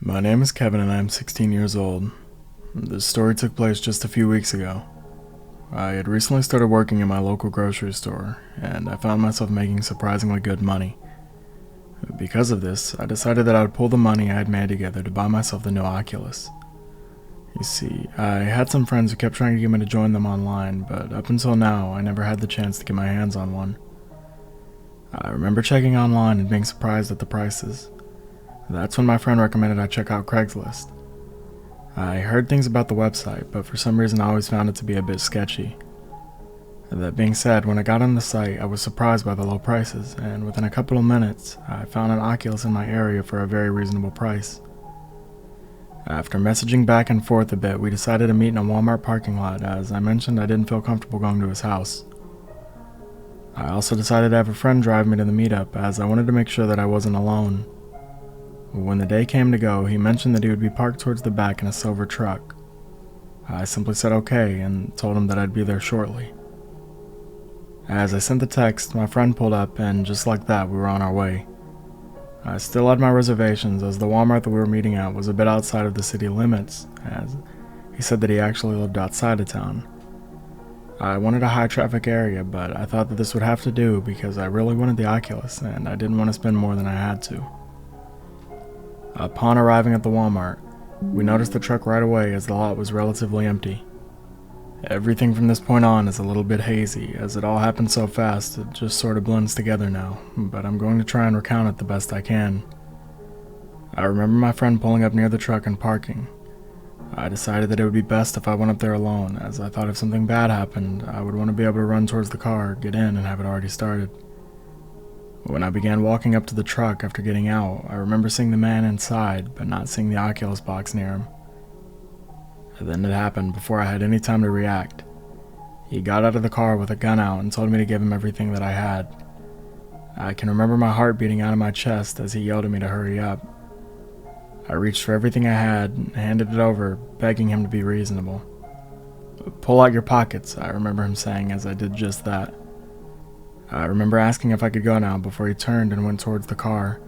My name is Kevin and I am 16 years old. This story took place just a few weeks ago. I had recently started working in my local grocery store, and I found myself making surprisingly good money. Because of this, I decided that I would pull the money I had made together to buy myself the new Oculus. You see, I had some friends who kept trying to get me to join them online, but up until now, I never had the chance to get my hands on one. I remember checking online and being surprised at the prices. That's when my friend recommended I check out Craigslist. I heard things about the website, but for some reason I always found it to be a bit sketchy. That being said, when I got on the site, I was surprised by the low prices, and within a couple of minutes, I found an Oculus in my area for a very reasonable price. After messaging back and forth a bit, we decided to meet in a Walmart parking lot. As I mentioned, I didn't feel comfortable going to his house. I also decided to have a friend drive me to the meetup, as I wanted to make sure that I wasn't alone. When the day came to go, he mentioned that he would be parked towards the back in a silver truck. I simply said okay and told him that I'd be there shortly. As I sent the text, my friend pulled up, and just like that, we were on our way. I still had my reservations, as the Walmart that we were meeting at was a bit outside of the city limits, as he said that he actually lived outside of town. I wanted a high traffic area, but I thought that this would have to do because I really wanted the Oculus and I didn't want to spend more than I had to. Upon arriving at the Walmart, we noticed the truck right away as the lot was relatively empty. Everything from this point on is a little bit hazy, as it all happened so fast it just sort of blends together now, but I'm going to try and recount it the best I can. I remember my friend pulling up near the truck and parking. I decided that it would be best if I went up there alone, as I thought if something bad happened, I would want to be able to run towards the car, get in, and have it already started. When I began walking up to the truck after getting out, I remember seeing the man inside, but not seeing the Oculus box near him. Then it happened before I had any time to react. He got out of the car with a gun out and told me to give him everything that I had. I can remember my heart beating out of my chest as he yelled at me to hurry up. I reached for everything I had and handed it over, begging him to be reasonable. "Pull out your pockets," I remember him saying as I did just that. I remember asking if I could go now before he turned and went towards the car.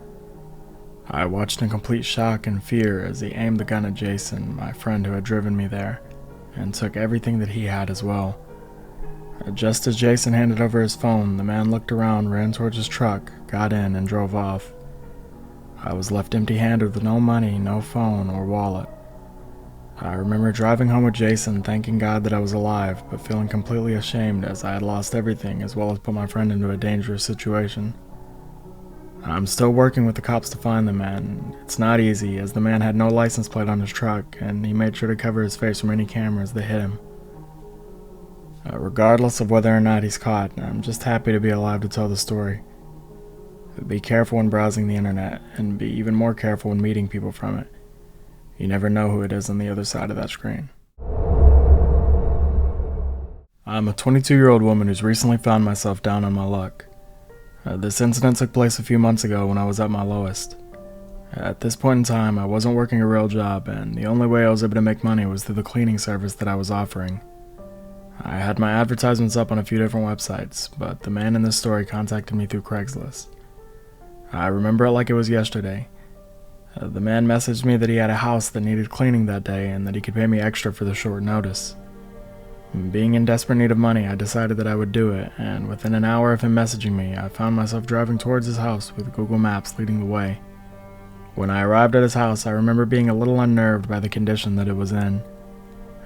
I watched in complete shock and fear as he aimed the gun at Jason, my friend who had driven me there, and took everything that he had as well. Just as Jason handed over his phone, the man looked around, ran towards his truck, got in, and drove off. I was left empty-handed with no money, no phone, or wallet. I remember driving home with Jason, thanking God that I was alive, but feeling completely ashamed as I had lost everything as well as put my friend into a dangerous situation. I'm still working with the cops to find the man. It's not easy, as the man had no license plate on his truck, and he made sure to cover his face from any cameras that hit him. Regardless of whether or not he's caught, I'm just happy to be alive to tell the story. Be careful when browsing the internet, and be even more careful when meeting people from it. You never know who it is on the other side of that screen. I'm a 22-year-old woman who's recently found myself down on my luck. This incident took place a few months ago when I was at my lowest. At this point in time, I wasn't working a real job, and the only way I was able to make money was through the cleaning service that I was offering. I had my advertisements up on a few different websites, but the man in this story contacted me through Craigslist. I remember it like it was yesterday. The man messaged me that he had a house that needed cleaning that day and that he could pay me extra for the short notice. Being in desperate need of money, I decided that I would do it, and within an hour of him messaging me, I found myself driving towards his house with Google Maps leading the way. When I arrived at his house, I remember being a little unnerved by the condition that it was in.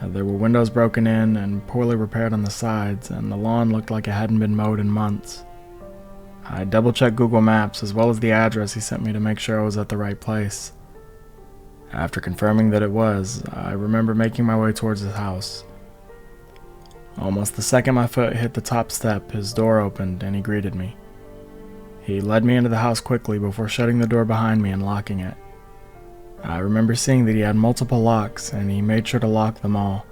There were windows broken in and poorly repaired on the sides, and the lawn looked like it hadn't been mowed in months. I double-checked Google Maps as well as the address he sent me to make sure I was at the right place. After confirming that it was, I remember making my way towards his house. Almost the second my foot hit the top step, his door opened and he greeted me. He led me into the house quickly before shutting the door behind me and locking it. I remember seeing that he had multiple locks and he made sure to lock them all.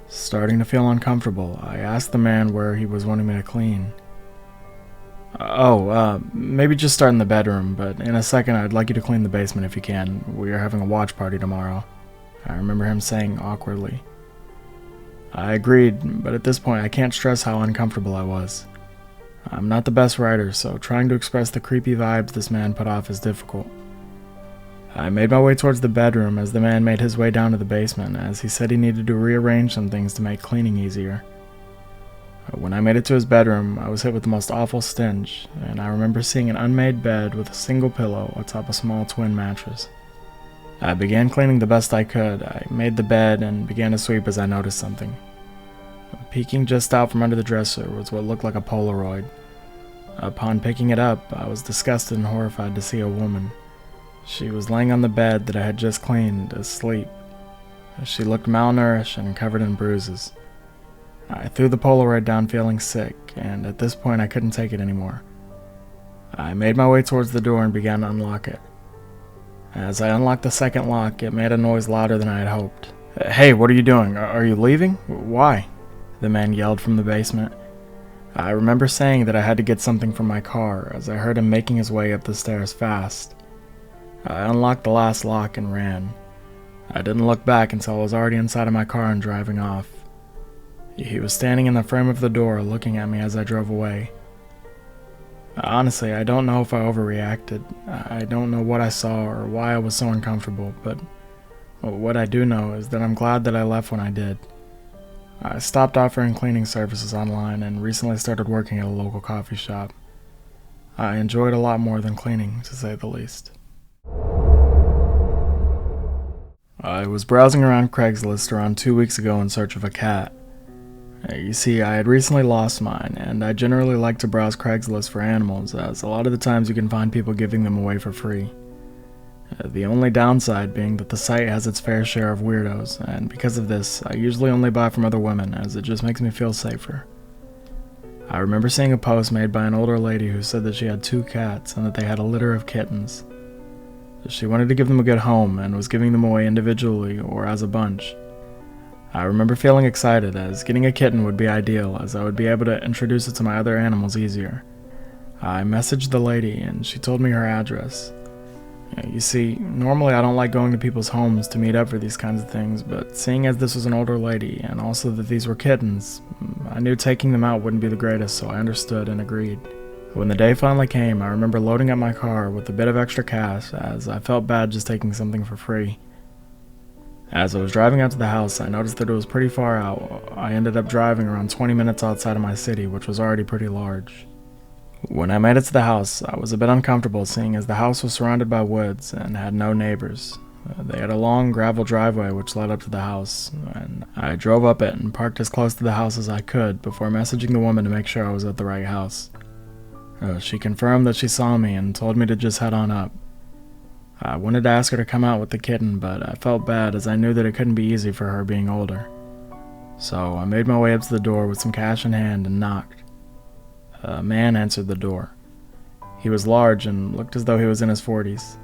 Starting to feel uncomfortable, I asked the man where he was wanting me to clean. Maybe just start in the bedroom, but in a second I'd like you to clean the basement if you can. We are having a watch party tomorrow, I remember him saying awkwardly. I agreed, but at this point I can't stress how uncomfortable I was. I'm not the best writer, so trying to express the creepy vibes this man put off is difficult. I made my way towards the bedroom as the man made his way down to the basement, as he said he needed to rearrange some things to make cleaning easier. When I made it to his bedroom, I was hit with the most awful stench, and I remember seeing an unmade bed with a single pillow atop a small twin mattress. I began cleaning the best I could. I made the bed and began to sweep as I noticed something. Peeking just out from under the dresser was what looked like a Polaroid. Upon picking it up, I was disgusted and horrified to see a woman. She was laying on the bed that I had just cleaned, asleep. She looked malnourished and covered in bruises. I threw the Polaroid down feeling sick, and at this point I couldn't take it anymore. I made my way towards the door and began to unlock it. As I unlocked the second lock, it made a noise louder than I had hoped. "Hey, what are you doing? Are you leaving? Why?" the man yelled from the basement. I remember saying that I had to get something from my car, as I heard him making his way up the stairs fast. I unlocked the last lock and ran. I didn't look back until I was already inside of my car and driving off. He was standing in the frame of the door looking at me as I drove away. Honestly, I don't know if I overreacted. I don't know what I saw or why I was so uncomfortable, but what I do know is that I'm glad that I left when I did. I stopped offering cleaning services online and recently started working at a local coffee shop. I enjoyed a lot more than cleaning, to say the least. I was browsing around Craigslist around 2 weeks ago in search of a cat. You see, I had recently lost mine, and I generally like to browse Craigslist for animals, as a lot of the times you can find people giving them away for free. The only downside being that the site has its fair share of weirdos, and because of this, I usually only buy from other women, as it just makes me feel safer. I remember seeing a post made by an older lady who said that she had 2 cats and that they had a litter of kittens. She wanted to give them a good home and was giving them away individually or as a bunch. I remember feeling excited, as getting a kitten would be ideal, as I would be able to introduce it to my other animals easier. I messaged the lady and she told me her address. You see, normally I don't like going to people's homes to meet up for these kinds of things, but seeing as this was an older lady and also that these were kittens, I knew taking them out wouldn't be the greatest, so I understood and agreed. When the day finally came, I remember loading up my car with a bit of extra cash, as I felt bad just taking something for free. As I was driving out to the house, I noticed that it was pretty far out. I ended up driving around 20 minutes outside of my city, which was already pretty large. When I made it to the house, I was a bit uncomfortable, seeing as the house was surrounded by woods and had no neighbors. They had a long gravel driveway which led up to the house, and I drove up it and parked as close to the house as I could before messaging the woman to make sure I was at the right house. She confirmed that she saw me and told me to just head on up. I wanted to ask her to come out with the kitten, but I felt bad as I knew that it couldn't be easy for her being older. So I made my way up to the door with some cash in hand and knocked. A man answered the door. He was large and looked as though he was in his 40s.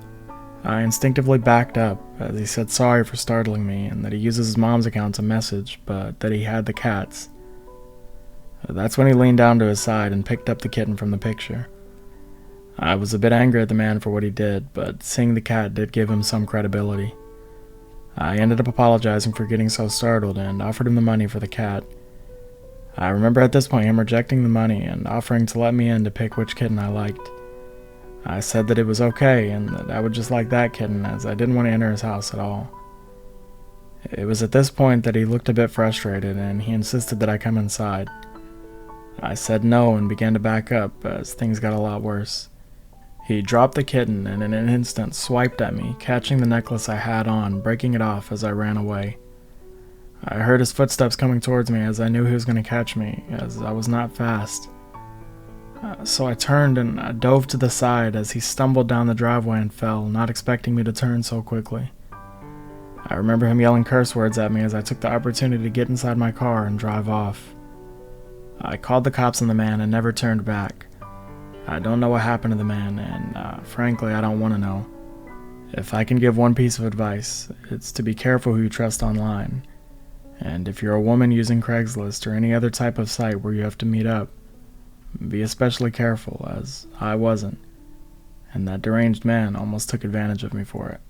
I instinctively backed up as he said sorry for startling me and that he uses his mom's account to message, but that he had the cat's. That's when he leaned down to his side and picked up the kitten from the picture. I was a bit angry at the man for what he did, but seeing the cat did give him some credibility. I ended up apologizing for getting so startled and offered him the money for the cat. I remember at this point him rejecting the money and offering to let me in to pick which kitten I liked. I said that it was okay and that I would just like that kitten, as I didn't want to enter his house at all. It was at this point that he looked a bit frustrated and he insisted that I come inside. I said no and began to back up as things got a lot worse. He dropped the kitten and in an instant swiped at me, catching the necklace I had on, breaking it off as I ran away. I heard his footsteps coming towards me as I knew he was going to catch me, as I was not fast. So I turned and I dove to the side as he stumbled down the driveway and fell, not expecting me to turn so quickly. I remember him yelling curse words at me as I took the opportunity to get inside my car and drive off. I called the cops on the man and never turned back. I don't know what happened to the man, and frankly, I don't want to know. If I can give one piece of advice, it's to be careful who you trust online. And if you're a woman using Craigslist or any other type of site where you have to meet up, be especially careful, as I wasn't, and that deranged man almost took advantage of me for it.